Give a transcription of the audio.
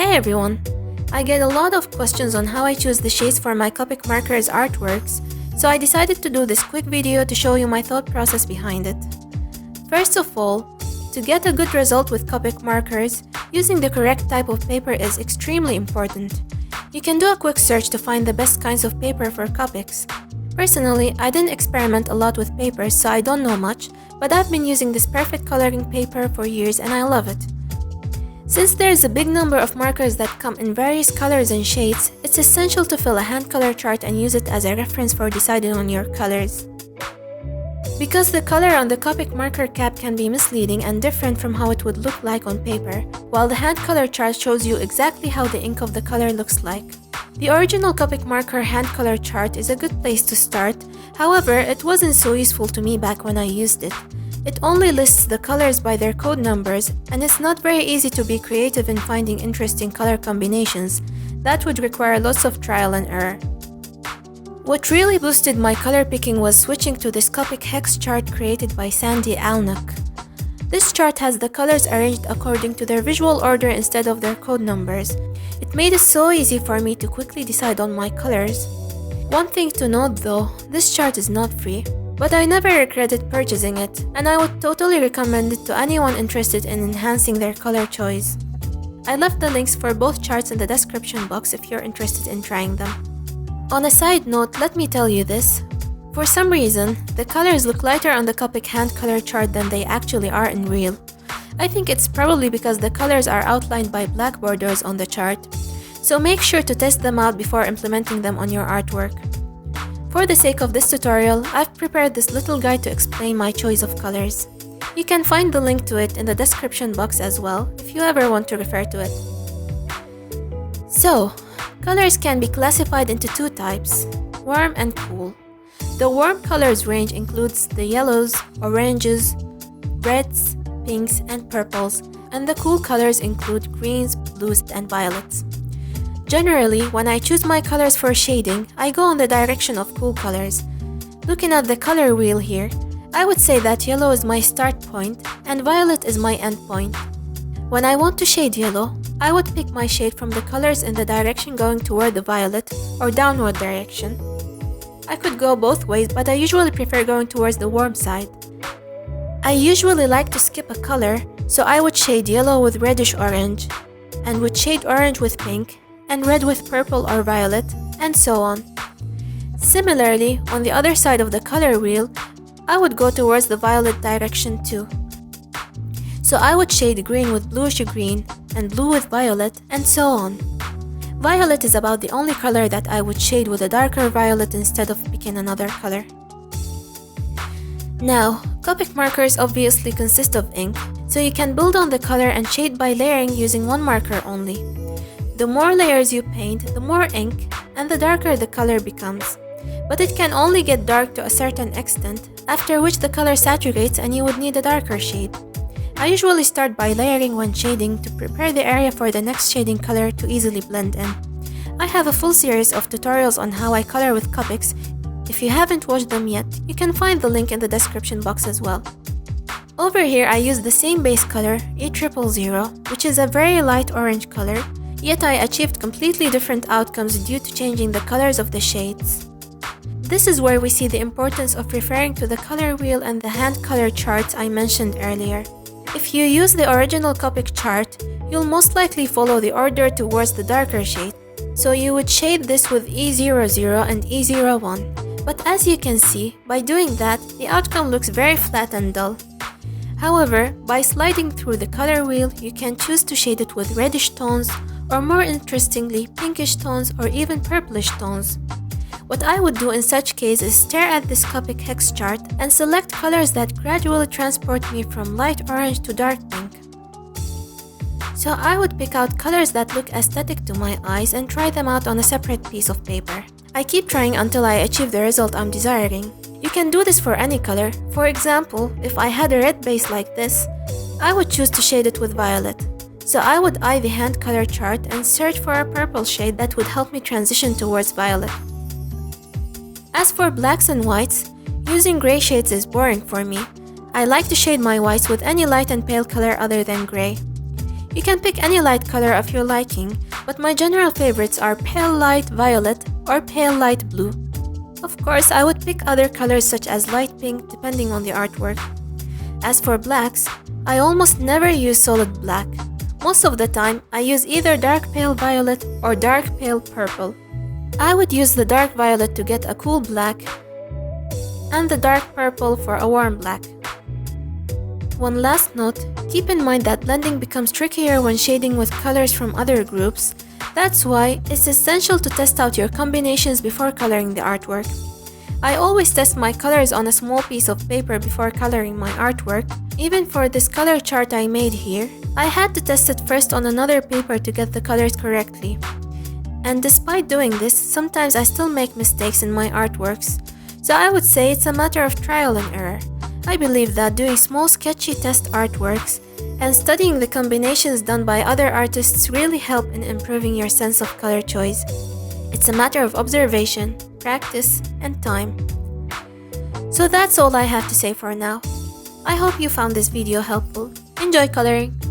Hi everyone! I get a lot of questions on how I choose the shades for my Copic Markers artworks, so I decided to do this quick video to show you my thought process behind it. First of all, to get a good result with Copic Markers, using the correct type of paper is extremely important. You can do a quick search to find the best kinds of paper for Copics. Personally, I didn't experiment a lot with papers, so I don't know much, but I've been using this perfect coloring paper for years and I love it. Since there is a big number of markers that come in various colors and shades, it's essential to fill a hand color chart and use it as a reference for deciding on your colors. Because the color on the Copic marker cap can be misleading and different from how it would look like on paper, while the hand color chart shows you exactly how the ink of the color looks like. The original Copic marker hand color chart is a good place to start, however, it wasn't so useful to me back when I used it. It only lists the colors by their code numbers, and it's not very easy to be creative in finding interesting color combinations. That would require lots of trial and error. What really boosted my color picking was switching to this Copic hex chart created by Sandy Alnock. This chart has the colors arranged according to their visual order instead of their code numbers. It made it so easy for me to quickly decide on my colors. One thing to note though, this chart is not free. But I never regretted purchasing it, and I would totally recommend it to anyone interested in enhancing their color choice. I left the links for both charts in the description box if you're interested in trying them. On a side note, let me tell you this. For some reason, the colors look lighter on the Copic hand color chart than they actually are in real. I think it's probably because the colors are outlined by black borders on the chart, so make sure to test them out before implementing them on your artwork. For the sake of this tutorial, I've prepared this little guide to explain my choice of colors. You can find the link to it in the description box as well, if you ever want to refer to it. So, colors can be classified into two types, warm and cool. The warm colors range includes the yellows, oranges, reds, pinks, and purples, and the cool colors include greens, blues, and violets. Generally, when I choose my colors for shading, I go in the direction of cool colors. Looking at the color wheel here, I would say that yellow is my start point and violet is my end point. When I want to shade yellow, I would pick my shade from the colors in the direction going toward the violet or downward direction. I could go both ways, but I usually prefer going towards the warm side. I usually like to skip a color, so I would shade yellow with reddish orange, and would shade orange with pink, and red with purple or violet, and so on. Similarly, on the other side of the color wheel, I would go towards the violet direction too. So I would shade green with bluish green, and blue with violet, and so on. Violet is about the only color that I would shade with a darker violet instead of picking another color. Now, Copic markers obviously consist of ink, so you can build on the color and shade by layering using one marker only. The more layers you paint, the more ink, and the darker the color becomes. But it can only get dark to a certain extent, after which the color saturates and you would need a darker shade. I usually start by layering when shading to prepare the area for the next shading color to easily blend in. I have a full series of tutorials on how I color with Copics. If you haven't watched them yet, you can find the link in the description box as well. Over here I use the same base color, E000, which is a very light orange color, yet I achieved completely different outcomes due to changing the colors of the shades. This is where we see the importance of referring to the color wheel and the hand color charts I mentioned earlier. If you use the original Copic chart, you'll most likely follow the order towards the darker shade, so you would shade this with E00 and E01. But as you can see, by doing that, the outcome looks very flat and dull. However, by sliding through the color wheel, you can choose to shade it with reddish tones, or more interestingly, pinkish tones or even purplish tones. What I would do in such case is stare at this Copic hex chart and select colors that gradually transport me from light orange to dark pink. So I would pick out colors that look aesthetic to my eyes and try them out on a separate piece of paper. I keep trying until I achieve the result I'm desiring. You can do this for any color. For example, if I had a red base like this, I would choose to shade it with violet. So I would eye the hand color chart and search for a purple shade that would help me transition towards violet. As for blacks and whites, using gray shades is boring for me. I like to shade my whites with any light and pale color other than gray. You can pick any light color of your liking, but my general favorites are pale light violet or pale light blue. Of course, I would pick other colors such as light pink depending on the artwork. As for blacks, I almost never use solid black. Most of the time, I use either dark pale violet or dark pale purple. I would use the dark violet to get a cool black and the dark purple for a warm black. One last note, keep in mind that blending becomes trickier when shading with colors from other groups. That's why it's essential to test out your combinations before coloring the artwork. I always test my colors on a small piece of paper before coloring my artwork. Even for this color chart I made here, I had to test it first on another paper to get the colors correctly. And despite doing this, sometimes I still make mistakes in my artworks. So I would say it's a matter of trial and error. I believe that doing small sketchy test artworks and studying the combinations done by other artists really help in improving your sense of color choice. It's a matter of observation, practice, and time. So that's all I have to say for now. I hope you found this video helpful. Enjoy coloring!